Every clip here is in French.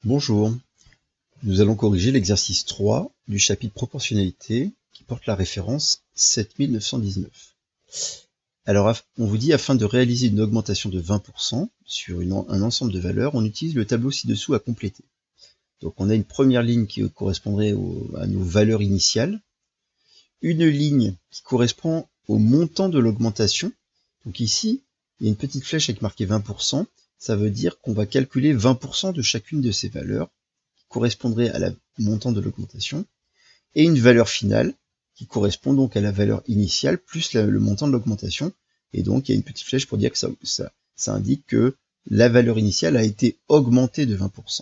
Bonjour, nous allons corriger l'exercice 3 du chapitre proportionnalité qui porte la référence 7919. Alors, on vous dit, afin de réaliser une augmentation de 20% sur un ensemble de valeurs, on utilise le tableau ci-dessous à compléter. Donc, on a une première ligne qui correspondrait à nos valeurs initiales, une ligne qui correspond au montant de l'augmentation. Donc ici, il y a une petite flèche avec marqué 20%, ça veut dire qu'on va calculer 20% de chacune de ces valeurs, correspondrait à la montant de l'augmentation, et une valeur finale qui correspond donc à la valeur initiale plus le montant de l'augmentation. Et donc il y a une petite flèche pour dire que ça indique que la valeur initiale a été augmentée de 20%.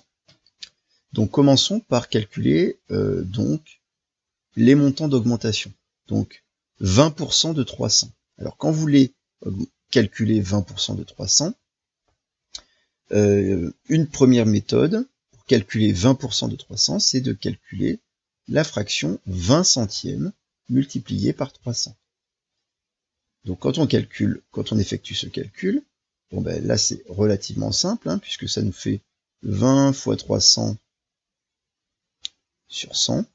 Donc commençons par calculer donc les montants d'augmentation. Donc 20% de 300. Alors quand vous voulez calculer 20% de 300, une première méthode pour calculer 20% de 300, c'est de calculer la fraction 20 centièmes multipliée par 300. Donc quand on effectue ce calcul, bon ben là c'est relativement simple, puisque ça nous fait 20 fois 300 sur 100.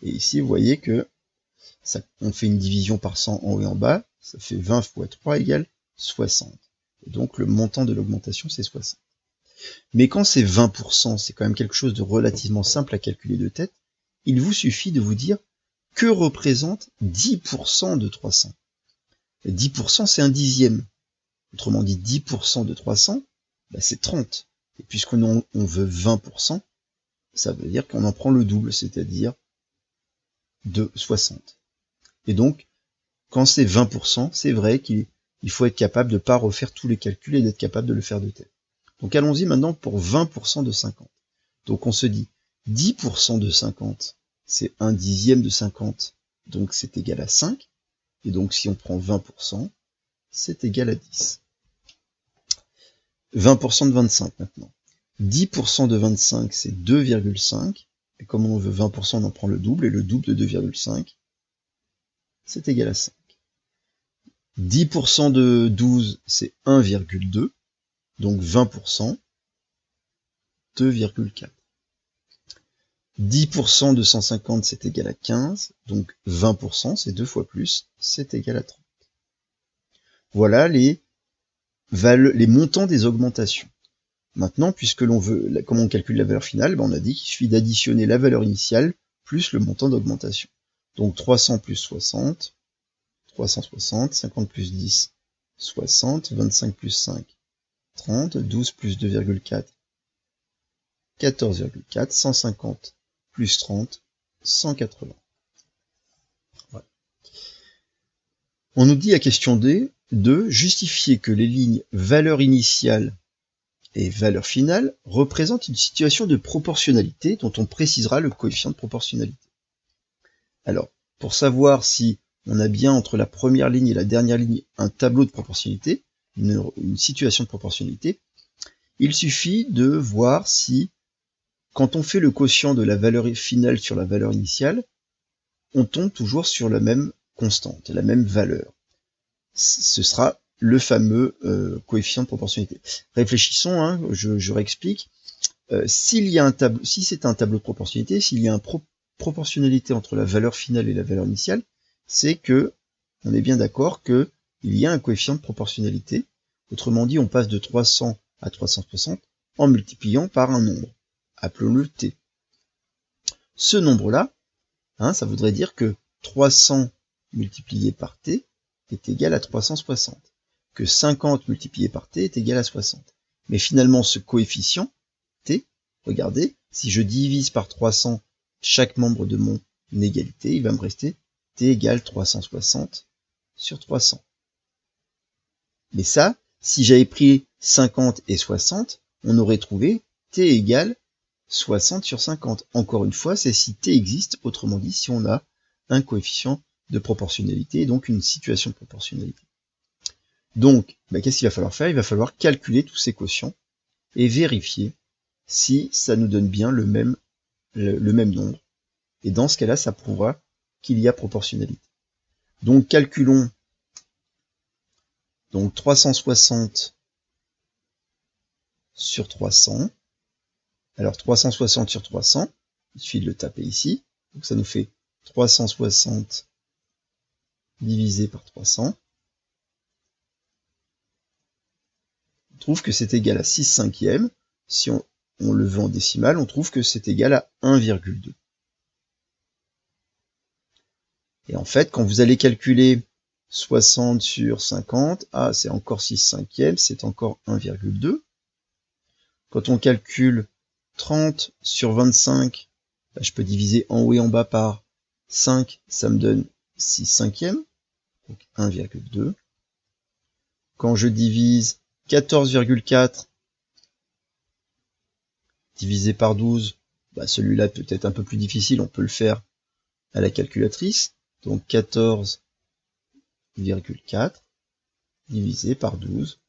Et ici vous voyez que on fait une division par 100 en haut et en bas, ça fait 20 fois 3 égale 60. Et donc le montant de l'augmentation c'est 60. Mais quand c'est 20%, c'est quand même quelque chose de relativement simple à calculer de tête. Il vous suffit de vous dire que représente 10% de 300. Et 10% c'est un dixième. Autrement dit, 10% de 300, c'est 30. Et puisqu'on veut 20%, ça veut dire qu'on en prend le double, c'est-à-dire de 60. Et donc, quand c'est 20%, c'est vrai qu'il faut être capable de ne pas refaire tous les calculs et d'être capable de le faire de tête. Donc allons-y maintenant pour 20% de 50. Donc on se dit 10% de 50, c'est un dixième de 50, donc c'est égal à 5. Et donc si on prend 20%, c'est égal à 10. 20% de 25 maintenant. 10% de 25, c'est 2,5. Et comme on veut 20%, on en prend le double, et le double de 2,5, c'est égal à 5. 10% de 12, c'est 1,2. Donc 20%, 2,4. 10% de 150, c'est égal à 15. Donc 20%, c'est 2 fois plus, c'est égal à 30. Voilà les montants des augmentations. Maintenant, puisque l'on veut, comment on calcule la valeur finale, on a dit qu'il suffit d'additionner la valeur initiale plus le montant d'augmentation. Donc 300 plus 60, 360, 50 plus 10, 60, 25 plus 5, 30, 12 plus 2,4, 14,4, 150 plus 30, 180. Voilà. On nous dit à question D de justifier que les lignes valeur initiale et valeur finale représentent une situation de proportionnalité dont on précisera le coefficient de proportionnalité. Alors, pour savoir si on a bien entre la première ligne et la dernière ligne un tableau de proportionnalité, une situation de proportionnalité, il suffit de voir si, quand on fait le quotient de la valeur finale sur la valeur initiale, on tombe toujours sur la même constante, la même valeur. Ce sera le fameux coefficient de proportionnalité. Réfléchissons, je réexplique. Si c'est un tableau de proportionnalité, s'il y a une proportionnalité entre la valeur finale et la valeur initiale, c'est que on est bien d'accord qu'il y a un coefficient de proportionnalité. Autrement dit, on passe de 300 à 360 en multipliant par un nombre. Appelons-le t. Ce nombre-là, ça voudrait dire que 300 multiplié par t est égal à 360, que 50 multiplié par t est égal à 60. Mais finalement, ce coefficient, t, regardez, si je divise par 300 chaque membre de mon égalité, il va me rester t égale 360 sur 300. Mais ça, si j'avais pris 50 et 60, on aurait trouvé t égale 60 sur 50. Encore une fois, c'est si t existe, autrement dit, si on a un coefficient de proportionnalité, et donc une situation de proportionnalité. Donc, qu'est-ce qu'il va falloir faire? Il va falloir calculer tous ces quotients et vérifier si ça nous donne bien le même nombre. Et dans ce cas-là, ça prouvera qu'il y a proportionnalité. Donc, calculons donc 360 sur 300. Alors 360 sur 300, il suffit de le taper ici, donc ça nous fait 360 divisé par 300. On trouve que c'est égal à 6 cinquièmes. Si on le veut en décimale, on trouve que c'est égal à 1,2. Et en fait, quand vous allez calculer 60 sur 50, c'est encore 6 cinquièmes, c'est encore 1,2. Quand on calcule 30 sur 25, je peux diviser en haut et en bas par 5, ça me donne 6 cinquièmes, donc 1,2. Quand je divise 14,4 divisé par 12, celui-là peut être un peu plus difficile, on peut le faire à la calculatrice. Donc 14,4 divisé par 12,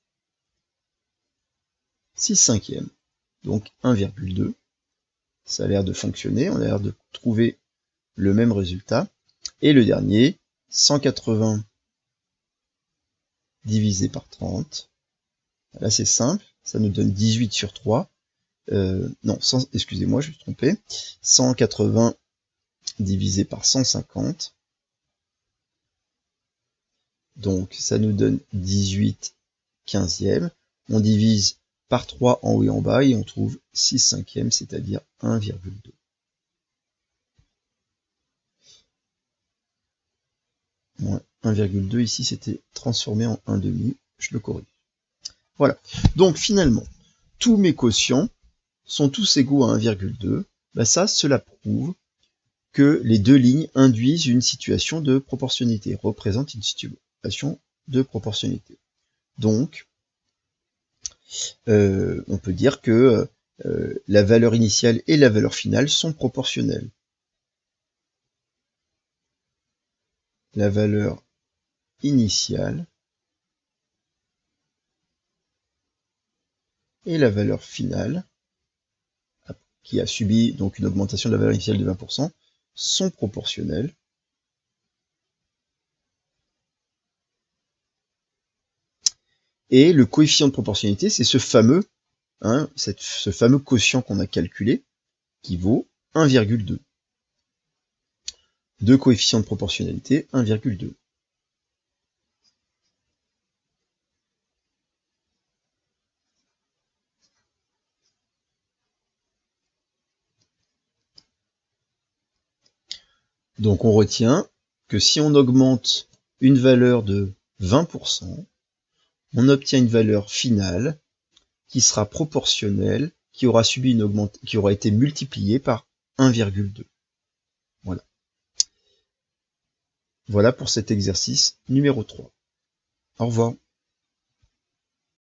6 cinquièmes, donc 1,2. Ça a l'air de fonctionner, on a l'air de trouver le même résultat. Et le dernier, 180 divisé par 30. Là c'est simple, ça nous donne 18 sur 3. Excusez-moi, je me suis trompé. 180 divisé par 150. Donc ça nous donne 18 quinzièmes. On divise par 3 en haut et en bas et on trouve 6 cinquièmes, c'est-à-dire 1,2. Moins 1,2 ici c'était transformé en 1,5, je le corrige. Voilà, donc finalement, tous mes quotients sont tous égaux à 1,2. Cela prouve que les deux lignes induisent une situation de proportionnalité, représentent une situation de proportionnalité. Donc, on peut dire que la valeur initiale et la valeur finale sont proportionnelles. La valeur initiale et la valeur finale, qui a subi donc une augmentation de la valeur initiale de 20%, sont proportionnelles. Et le coefficient de proportionnalité, c'est ce fameux quotient qu'on a calculé, qui vaut 1,2. Deux coefficients de proportionnalité, 1,2. Donc on retient que si on augmente une valeur de 20%, on obtient une valeur finale qui sera proportionnelle, qui aura été multipliée par 1,2. Voilà. Voilà pour cet exercice numéro 3. Au revoir.